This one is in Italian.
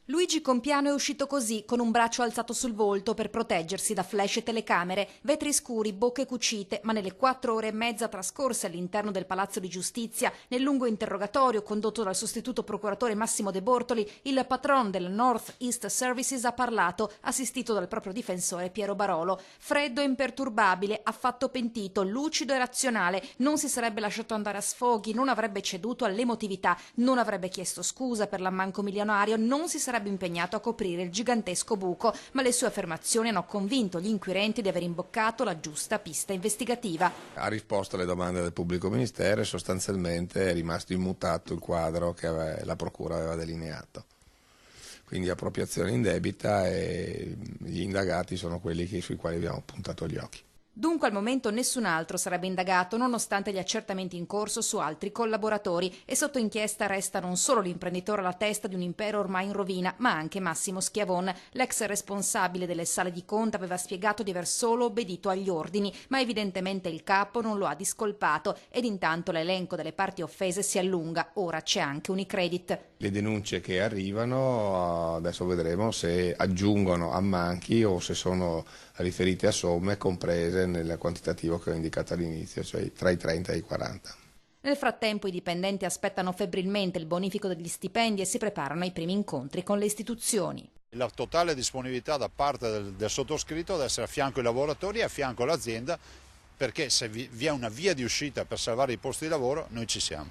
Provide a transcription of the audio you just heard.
Luigi Compiano è uscito così, con un braccio alzato sul volto per proteggersi da flash e telecamere, vetri scuri, bocche cucite, ma nelle 4 ore e mezza trascorse all'interno del Palazzo di Giustizia, nel lungo interrogatorio condotto dal sostituto procuratore Massimo De Bortoli, il patron del North East Services ha parlato, assistito dal proprio difensore Piero Barolo. Freddo e imperturbabile, affatto pentito, lucido e razionale, non si sarebbe lasciato andare a sfoghi, non avrebbe ceduto all'emotività, non avrebbe chiesto scusa per l'ammanco milionario, non si sarebbe impegnato a coprire il gigantesco buco, ma le sue affermazioni hanno convinto gli inquirenti di aver imboccato la giusta pista investigativa. Ha risposto alle domande del pubblico ministero e sostanzialmente è rimasto immutato il quadro che la procura aveva delineato. Quindi appropriazione indebita, e gli indagati sono quelli sui quali abbiamo puntato gli occhi. Dunque al momento nessun altro sarebbe indagato, nonostante gli accertamenti in corso su altri collaboratori, e sotto inchiesta resta non solo l'imprenditore alla testa di un impero ormai in rovina, ma anche Massimo Schiavon. L'ex responsabile delle sale di conto aveva spiegato di aver solo obbedito agli ordini, ma evidentemente il capo non lo ha discolpato, ed intanto l'elenco delle parti offese si allunga. Ora c'è anche Unicredit. Le denunce che arrivano adesso vedremo se aggiungono ammanchi o se sono riferite a somme comprese nel quantitativo che ho indicato all'inizio, cioè tra i 30 e i 40. Nel frattempo i dipendenti aspettano febbrilmente il bonifico degli stipendi e si preparano ai primi incontri con le istituzioni. La totale disponibilità da parte del sottoscritto ad essere a fianco ai lavoratori e a fianco all'azienda, perché se vi è una via di uscita per salvare i posti di lavoro noi ci siamo.